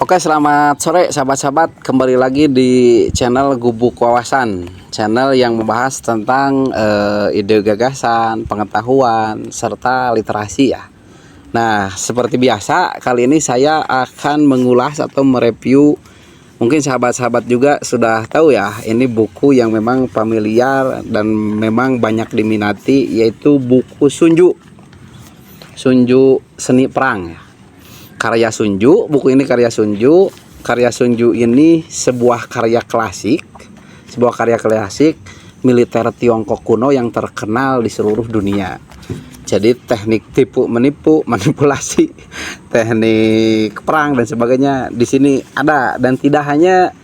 Oke, selamat sore sahabat-sahabat. Kembali lagi di channel Gubuk Wawasan, channel yang membahas tentang ide gagasan, pengetahuan, serta literasi ya. Nah, seperti biasa, kali ini saya akan mengulas atau mereview. Mungkin sahabat-sahabat juga sudah tahu ya, ini buku yang memang familiar dan memang banyak diminati, yaitu buku Sunju. Sunju Seni Perang ya. Karya Sunju, buku ini karya Sunju. Karya Sunju ini sebuah karya klasik militer Tiongkok kuno yang terkenal di seluruh dunia. Jadi teknik tipu menipu, manipulasi, teknik perang dan sebagainya di sini ada, dan tidak hanya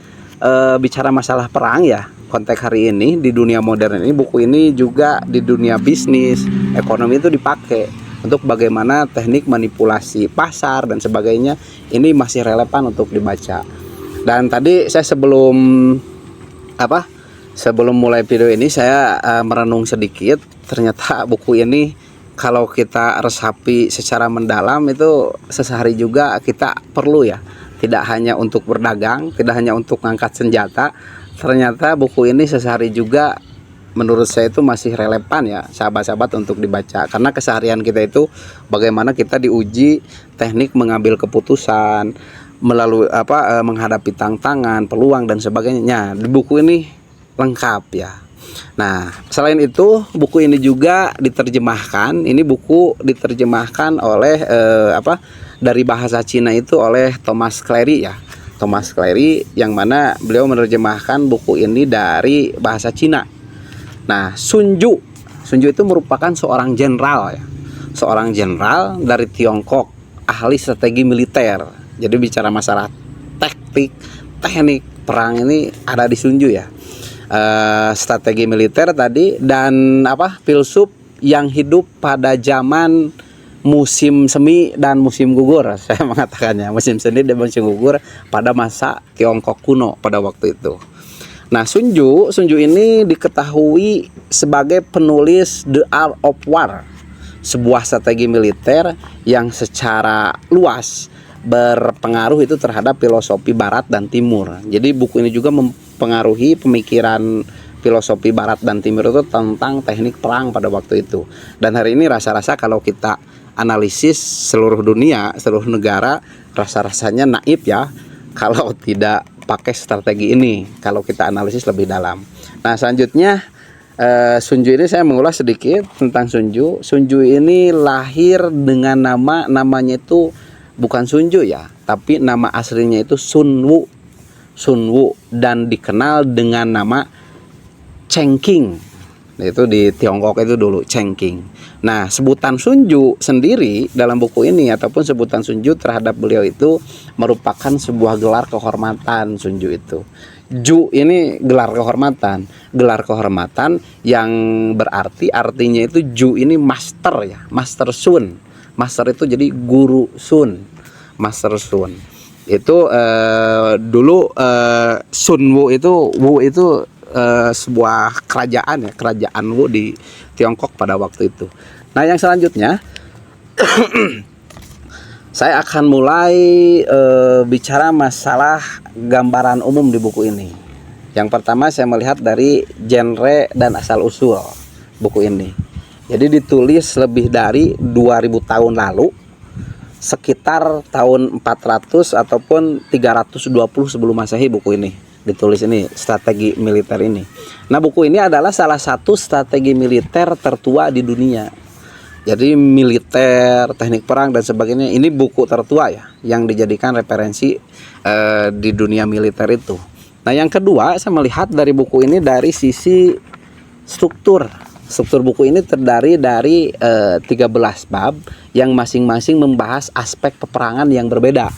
bicara masalah perang ya. Konteks hari ini di dunia modern ini, buku ini juga di dunia bisnis, ekonomi itu dipakai untuk bagaimana teknik manipulasi pasar dan sebagainya. Ini masih relevan untuk dibaca. Dan tadi saya sebelum mulai video ini saya merenung sedikit. Ternyata buku ini kalau kita resapi secara mendalam itu sehari juga kita perlu ya. Tidak hanya untuk berdagang, tidak hanya untuk ngangkat senjata. Ternyata buku ini sehari juga menurut saya itu masih relevan ya sahabat-sahabat untuk dibaca, karena keseharian kita itu bagaimana kita diuji teknik mengambil keputusan melalui menghadapi tantangan, peluang dan sebagainya. Di buku ini lengkap ya. Nah, selain itu buku ini juga diterjemahkan. Ini buku diterjemahkan oleh dari bahasa Cina itu oleh Thomas Cleary ya. Thomas Cleary yang mana beliau menerjemahkan buku ini dari bahasa Cina. Nah, Sunju itu merupakan seorang jenderal ya. Seorang jenderal dari Tiongkok, ahli strategi militer. Jadi bicara masalah teknik perang ini ada di Sunju ya. Strategi militer tadi dan filsuf yang hidup pada zaman musim semi dan musim gugur, saya mengatakannya, musim semi dan musim gugur pada masa Tiongkok kuno pada waktu itu. Nah, Sunju ini diketahui sebagai penulis The Art of War, sebuah strategi militer yang secara luas berpengaruh itu terhadap filosofi Barat dan Timur. Jadi buku ini juga mempengaruhi pemikiran filosofi Barat dan Timur itu tentang teknik perang pada waktu itu. Dan hari ini rasa-rasa kalau kita analisis seluruh dunia, seluruh negara, rasa-rasanya naif ya kalau tidak pakai strategi ini, kalau kita analisis lebih dalam. Nah, selanjutnya Sunju ini saya mengulas sedikit tentang Sunju. Sunju ini lahir dengan namanya itu bukan Sunju ya, tapi nama aslinya itu Sun Wu dan dikenal dengan nama Cheng Qing. Itu di Tiongkok itu dulu Cheng Qing. Nah, sebutan Sunju sendiri dalam buku ini ataupun sebutan Sunju terhadap beliau itu merupakan sebuah gelar kehormatan. Sunju itu Ju ini gelar kehormatan yang berarti artinya itu Ju ini master ya, master Sun. Master itu jadi guru Sun, master Sun. Itu dulu Sun Wu itu sebuah kerajaan ya, kerajaan Wu di Tiongkok pada waktu itu. Nah, yang selanjutnya saya akan mulai bicara masalah gambaran umum di buku ini. Yang pertama saya melihat dari genre dan asal usul buku ini. Jadi ditulis lebih dari 2000 tahun lalu, sekitar tahun 400 ataupun 320 sebelum Masehi buku ini ditulis, ini strategi militer ini. Nah, buku ini adalah salah satu strategi militer tertua di dunia. Jadi militer, teknik perang dan sebagainya, ini buku tertua ya yang dijadikan referensi di dunia militer itu. Nah, yang kedua saya melihat dari buku ini dari sisi struktur. Struktur buku ini terdiri dari 13 bab yang masing-masing membahas aspek peperangan yang berbeda.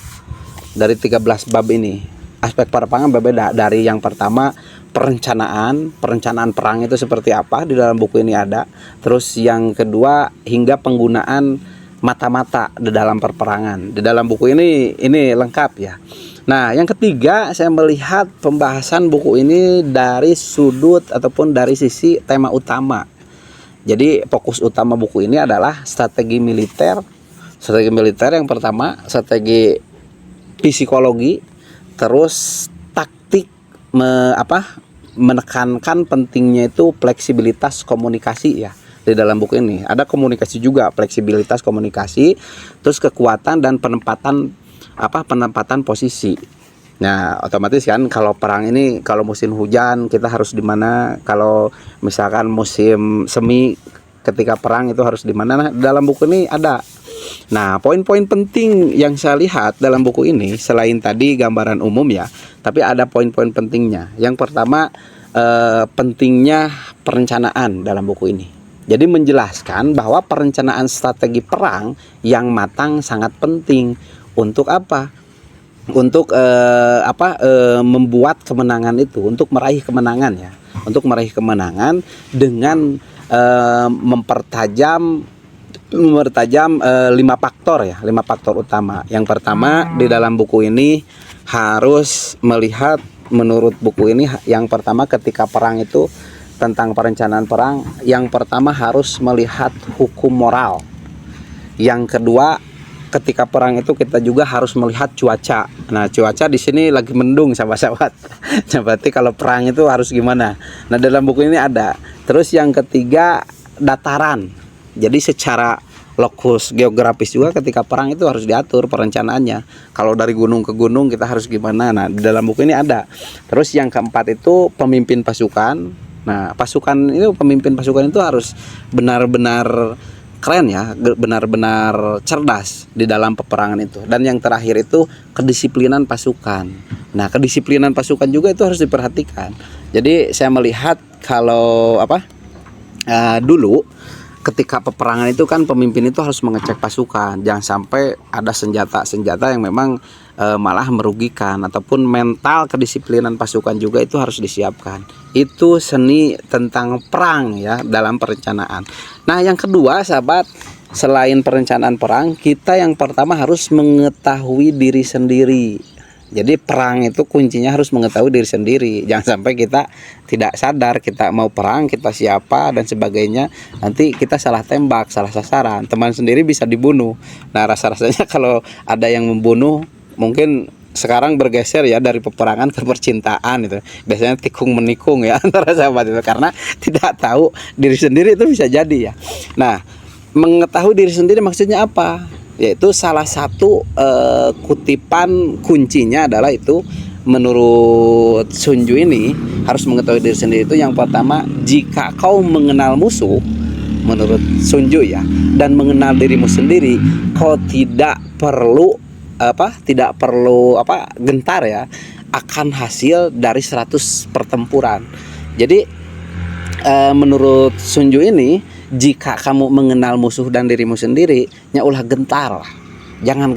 Dari 13 bab ini aspek peperangan berbeda. Dari yang pertama perencanaan perang itu seperti apa, di dalam buku ini ada. Terus yang kedua hingga penggunaan mata-mata di dalam perperangan. Di dalam buku ini lengkap ya. Nah, yang ketiga saya melihat pembahasan buku ini dari sudut ataupun dari sisi tema utama. Jadi fokus utama buku ini adalah strategi militer. Strategi militer yang pertama, strategi psikologi, terus taktik menekankan pentingnya itu fleksibilitas komunikasi ya. Di dalam buku ini ada komunikasi juga, fleksibilitas komunikasi, terus kekuatan dan penempatan posisi. Nah, otomatis kan kalau perang ini, kalau musim hujan kita harus di mana, kalau misalkan musim semi ketika perang itu harus di mana. Nah, dalam buku ini ada. Nah, poin-poin penting yang saya lihat dalam buku ini selain tadi gambaran umum ya, tapi ada poin-poin pentingnya. Yang pertama, pentingnya perencanaan dalam buku ini. Jadi menjelaskan bahwa perencanaan strategi perang yang matang sangat penting untuk apa? Untuk membuat kemenangan itu, untuk meraih kemenangan ya, untuk meraih kemenangan dengan mempertajam 5 faktor ya, 5 faktor utama. Yang pertama di dalam buku ini harus melihat, menurut buku ini yang pertama ketika perang itu, tentang perencanaan perang, yang pertama harus melihat hukum moral. Yang kedua, ketika perang itu kita juga harus melihat cuaca. Nah, cuaca di sini lagi mendung, sahabat-sahabat. Nah, berarti kalau perang itu harus gimana? Nah, dalam buku ini ada. Terus yang ketiga, dataran. Jadi secara lokus geografis juga ketika perang itu harus diatur perencanaannya. Kalau dari gunung ke gunung kita harus gimana? Nah, di dalam buku ini ada. Terus yang keempat itu pemimpin pasukan. Nah, pemimpin pasukan itu harus benar-benar keren ya, benar-benar cerdas di dalam peperangan itu. Dan yang terakhir itu kedisiplinan pasukan. Nah, kedisiplinan pasukan juga itu harus diperhatikan. Jadi saya melihat kalau dulu ketika peperangan itu kan pemimpin itu harus mengecek pasukan, jangan sampai ada senjata-senjata yang memang malah merugikan, ataupun mental kedisiplinan pasukan juga itu harus disiapkan. Itu seni tentang perang ya, dalam perencanaan. Nah, yang kedua sahabat, selain perencanaan perang, kita yang pertama harus mengetahui diri sendiri. Jadi perang itu kuncinya harus mengetahui diri sendiri. Jangan sampai kita tidak sadar kita mau perang, kita siapa dan sebagainya, nanti kita salah tembak, salah sasaran, teman sendiri bisa dibunuh. Nah, rasa-rasanya kalau ada yang membunuh, mungkin sekarang bergeser ya dari peperangan ke percintaan itu. Biasanya tikung menikung ya antara sahabat itu, karena tidak tahu diri sendiri itu bisa jadi ya. Nah, mengetahui diri sendiri maksudnya apa? Yaitu salah satu kutipan kuncinya adalah itu, menurut Sun Tzu ini harus mengetahui diri sendiri itu yang pertama, jika kau mengenal musuh, menurut Sun Tzu ya, dan mengenal dirimu sendiri, kau tidak perlu gentar ya akan hasil dari 100 pertempuran. Jadi menurut Sun Tzu ini, jika kamu mengenal musuh dan dirimu sendiri, ulah gentar lah. Jangan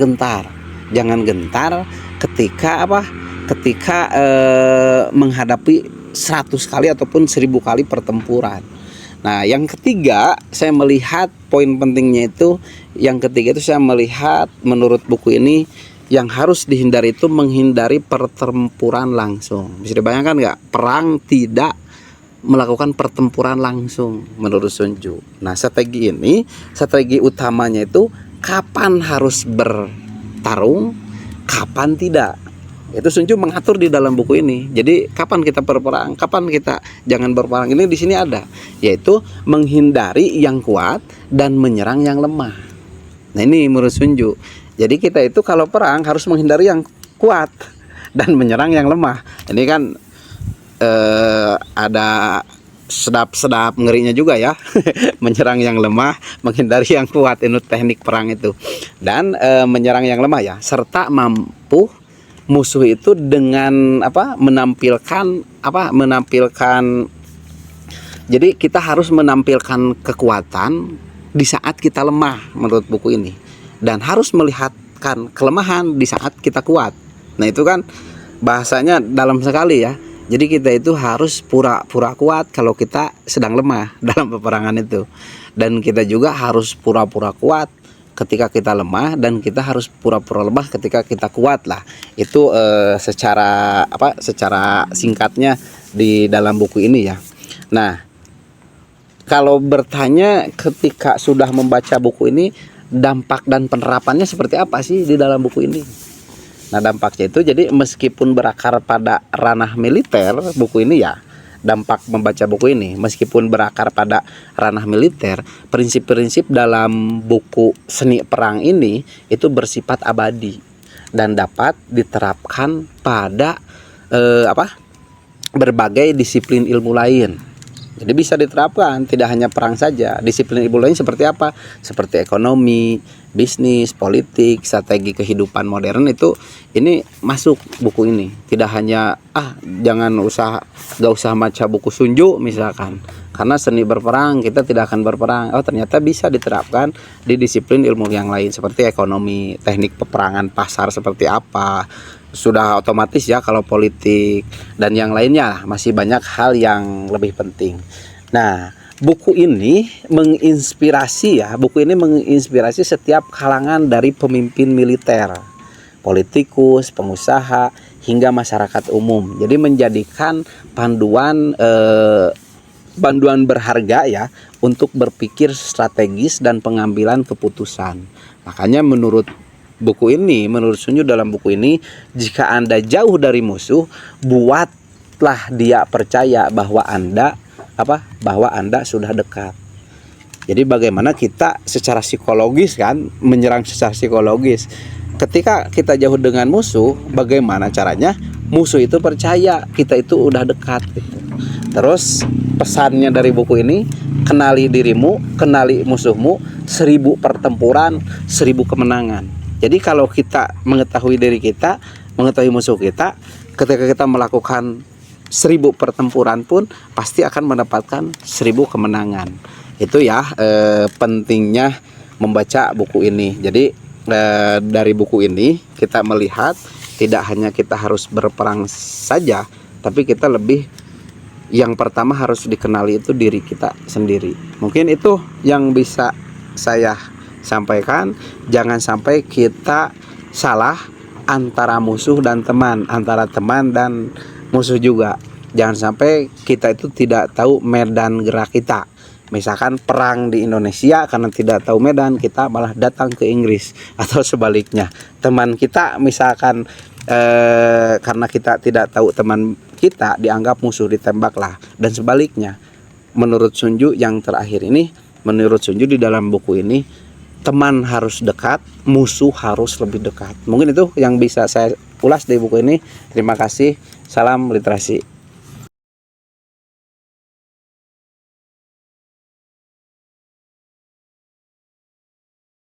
gentar ketika menghadapi 100 kali ataupun 1000 kali pertempuran. Nah, yang ketiga saya melihat poin pentingnya itu, yang ketiga itu saya melihat menurut buku ini yang harus dihindari itu menghindari pertempuran langsung. Bisa dibayangkan nggak? Perang tidak melakukan pertempuran langsung menurut Sun Tzu. Nah, strategi utamanya itu kapan harus bertarung, kapan tidak. Itu Sun Tzu mengatur di dalam buku ini. Jadi kapan kita berperang, kapan kita jangan berperang. Ini di sini ada, yaitu menghindari yang kuat dan menyerang yang lemah. Nah, ini menurut Sun Tzu. Jadi kita itu kalau perang harus menghindari yang kuat dan menyerang yang lemah. Ini kan ada sedap ngerinya juga ya. Menyerang yang lemah, menghindari yang kuat, itu teknik perang itu. Dan menyerang yang lemah ya, serta mampu musuh itu dengan menampilkan jadi kita harus menampilkan kekuatan di saat kita lemah menurut buku ini, dan harus melihatkan kelemahan di saat kita kuat. Nah, itu kan bahasanya dalam sekali ya. Jadi kita itu harus pura-pura kuat kalau kita sedang lemah dalam peperangan itu. Dan kita juga harus pura-pura kuat ketika kita lemah, dan kita harus pura-pura lemah ketika kita kuat lah. Itu secara singkatnya di dalam buku ini ya. Nah, kalau bertanya ketika sudah membaca buku ini, dampak dan penerapannya seperti apa sih di dalam buku ini? Nah, dampaknya itu jadi meskipun berakar pada ranah militer, buku ini ya, dampak membaca buku ini meskipun berakar pada ranah militer, prinsip-prinsip dalam buku Seni Perang ini itu bersifat abadi dan dapat diterapkan pada berbagai disiplin ilmu lain. Jadi bisa diterapkan, tidak hanya perang saja. Disiplin ilmu lain seperti apa? Seperti ekonomi, bisnis, politik, strategi kehidupan modern itu ini masuk buku ini. Tidak hanya gak usah baca buku Sun Tzu misalkan. Karena seni berperang kita tidak akan berperang. Oh, ternyata bisa diterapkan di disiplin ilmu yang lain seperti ekonomi, teknik peperangan pasar seperti apa. Sudah otomatis ya kalau politik dan yang lainnya masih banyak hal yang lebih penting. Nah, buku ini menginspirasi setiap kalangan dari pemimpin militer, politikus, pengusaha hingga masyarakat umum. Jadi menjadikan panduan berharga ya untuk berpikir strategis dan pengambilan keputusan. Makanya menurut Sun Tzu dalam buku ini, jika Anda jauh dari musuh, buatlah dia percaya bahwa Anda sudah dekat. Jadi bagaimana kita secara psikologis kan menyerang secara psikologis. Ketika kita jauh dengan musuh, bagaimana caranya musuh itu percaya kita itu udah dekat gitu. Terus pesannya dari buku ini, kenali dirimu, kenali musuhmu, 1000 pertempuran, 1000 kemenangan. Jadi kalau kita mengetahui diri kita, mengetahui musuh kita, ketika kita melakukan 1000 pertempuran pun pasti akan mendapatkan 1000 kemenangan. Itu ya pentingnya membaca buku ini. Jadi dari buku ini kita melihat tidak hanya kita harus berperang saja, tapi kita lebih, yang pertama harus dikenali itu diri kita sendiri. Mungkin itu yang bisa saya sampaikan. Jangan sampai kita salah antara musuh dan teman, antara teman dan musuh juga. Jangan sampai kita itu tidak tahu medan gerak kita. Misalkan perang di Indonesia, karena tidak tahu medan kita malah datang ke Inggris, atau sebaliknya. Teman kita misalkan karena kita tidak tahu teman kita dianggap musuh, ditembaklah, dan sebaliknya. Menurut Sun Tzu yang terakhir ini, menurut Sun Tzu di dalam buku ini, teman harus dekat, musuh harus lebih dekat. Mungkin itu yang bisa saya ulas di buku ini. Terima kasih. Salam literasi.